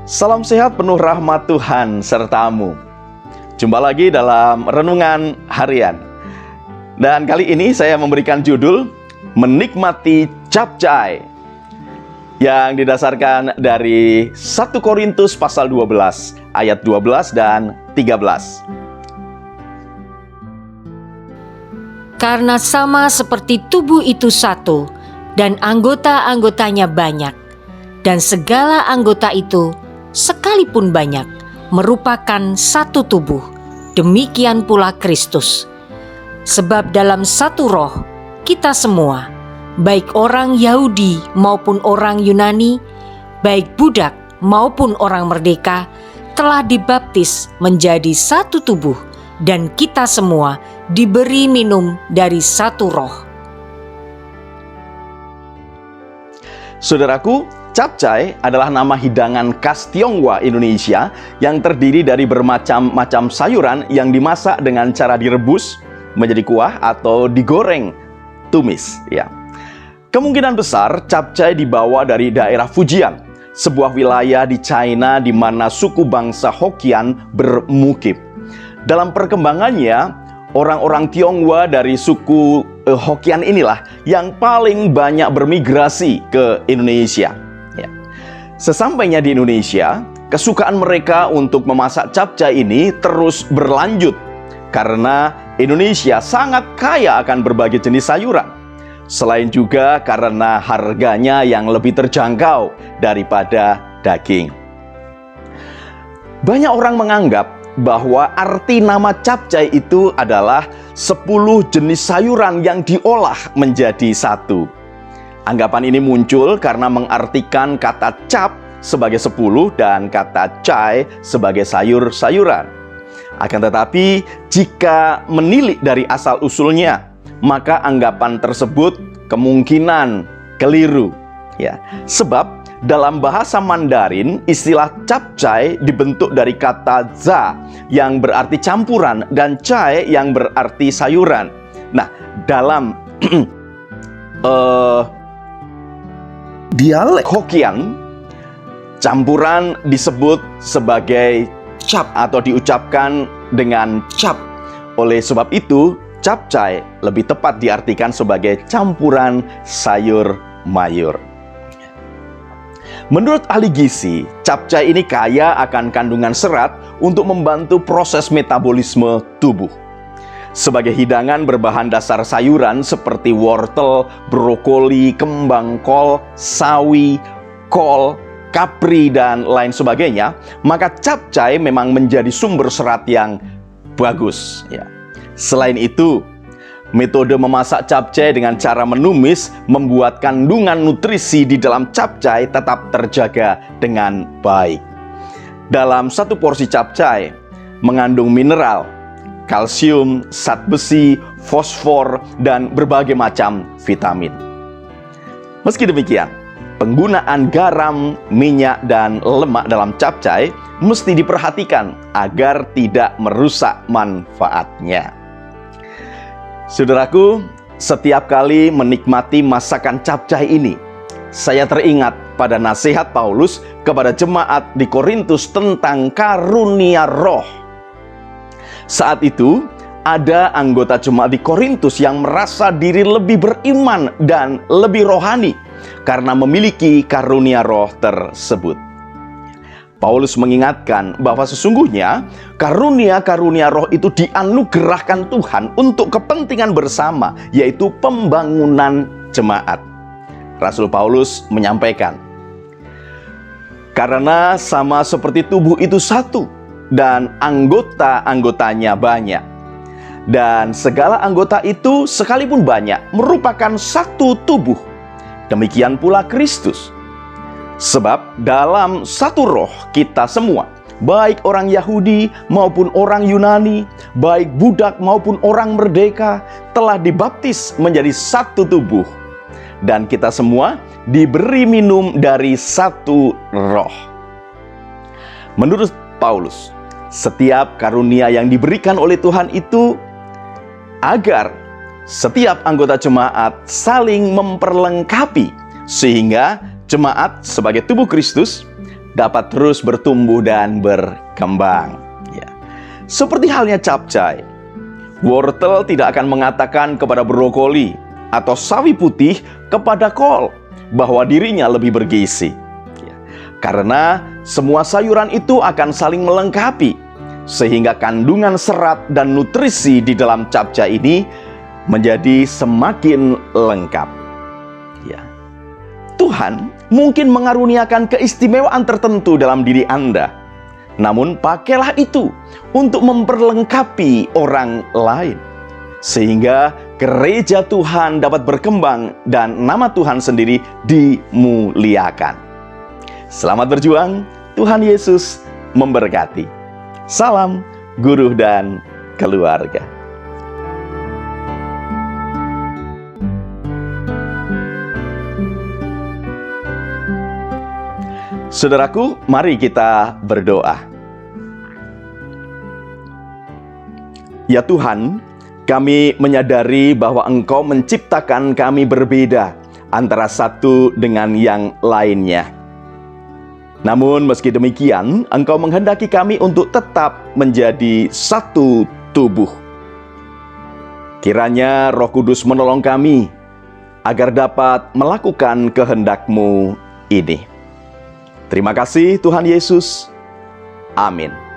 Salam sehat penuh rahmat Tuhan sertamu. Jumpa lagi dalam Renungan Harian. Dan kali ini saya memberikan judul Menikmati Capcay, yang didasarkan dari 1 Korintus pasal 12 ayat 12 dan 13. Karena sama seperti tubuh itu satu dan anggota-anggotanya banyak, dan segala anggota itu sekalipun banyak merupakan satu tubuh, demikian pula Kristus. Sebab dalam satu roh kita semua, baik orang Yahudi maupun orang Yunani, baik budak maupun orang merdeka, telah dibaptis menjadi satu tubuh, dan kita semua diberi minum dari satu roh. Saudaraku, capcay adalah nama hidangan khas Tionghoa Indonesia yang terdiri dari bermacam-macam sayuran yang dimasak dengan cara direbus menjadi kuah atau digoreng tumis. Ya. Kemungkinan besar capcay dibawa dari daerah Fujian, sebuah wilayah di China di mana suku bangsa Hokkien bermukim. Dalam perkembangannya, orang-orang Tionghoa dari suku Hokkien inilah yang paling banyak bermigrasi ke Indonesia. Ya. Sesampainya di Indonesia, kesukaan mereka untuk memasak capcay ini terus berlanjut karena Indonesia sangat kaya akan berbagai jenis sayuran. Selain juga karena harganya yang lebih terjangkau daripada daging. Banyak orang menganggap bahwa arti nama capcay itu adalah 10 jenis sayuran yang diolah menjadi satu. Anggapan ini muncul karena mengartikan kata cap sebagai 10 dan kata cay sebagai sayur-sayuran. Akan tetapi, jika menilik dari asal-usulnya, maka anggapan tersebut kemungkinan keliru. Ya, sebab dalam bahasa Mandarin, istilah capcay dibentuk dari kata za yang berarti campuran dan cay yang berarti sayuran. Nah, dalam dialek Hokkien, campuran disebut sebagai cap atau diucapkan dengan cap. Oleh sebab itu, capcay lebih tepat diartikan sebagai campuran sayur mayur. Menurut ahli gizi, capcay ini kaya akan kandungan serat untuk membantu proses metabolisme tubuh. Sebagai hidangan berbahan dasar sayuran seperti wortel, brokoli, kembang kol, sawi, kol, kapri, dan lain sebagainya, maka capcay memang menjadi sumber serat yang bagus. Ya. Selain itu, metode memasak capcay dengan cara menumis membuat kandungan nutrisi di dalam capcay tetap terjaga dengan baik. Dalam satu porsi capcay mengandung mineral, kalsium, zat besi, fosfor, dan berbagai macam vitamin. Meski demikian, penggunaan garam, minyak, dan lemak dalam capcay mesti diperhatikan agar tidak merusak manfaatnya. Saudaraku, setiap kali menikmati masakan capcay ini, saya teringat pada nasihat Paulus kepada jemaat di Korintus tentang karunia roh. Saat itu, ada anggota jemaat di Korintus yang merasa diri lebih beriman dan lebih rohani karena memiliki karunia roh tersebut. Paulus mengingatkan bahwa sesungguhnya karunia-karunia roh itu dianugerahkan Tuhan untuk kepentingan bersama, yaitu pembangunan jemaat. Rasul Paulus menyampaikan, karena sama seperti tubuh itu satu dan anggota-anggotanya banyak, dan segala anggota itu sekalipun banyak merupakan satu tubuh, demikian pula Kristus. Sebab dalam satu roh kita semua, baik orang Yahudi maupun orang Yunani, baik budak maupun orang merdeka, telah dibaptis menjadi satu tubuh. Dan kita semua diberi minum dari satu roh. Menurut Paulus, setiap karunia yang diberikan oleh Tuhan itu agar setiap anggota jemaat saling memperlengkapi, sehingga jemaat sebagai tubuh Kristus dapat terus bertumbuh dan berkembang. Ya. Seperti halnya capcay, wortel tidak akan mengatakan kepada brokoli atau sawi putih kepada kol bahwa dirinya lebih bergizi. Ya. Karena semua sayuran itu akan saling melengkapi, sehingga kandungan serat dan nutrisi di dalam capcay ini menjadi semakin lengkap. Ya. Tuhan mungkin mengaruniakan keistimewaan tertentu dalam diri Anda. Namun pakailah itu untuk memperlengkapi orang lain, sehingga gereja Tuhan dapat berkembang dan nama Tuhan sendiri dimuliakan. Selamat berjuang, Tuhan Yesus memberkati. Salam guru dan keluarga. Saudaraku, mari kita berdoa. Ya Tuhan, kami menyadari bahwa Engkau menciptakan kami berbeda antara satu dengan yang lainnya. Namun meski demikian, Engkau menghendaki kami untuk tetap menjadi satu tubuh. Kiranya Roh Kudus menolong kami agar dapat melakukan kehendak-Mu ini. Terima kasih Tuhan Yesus. Amin.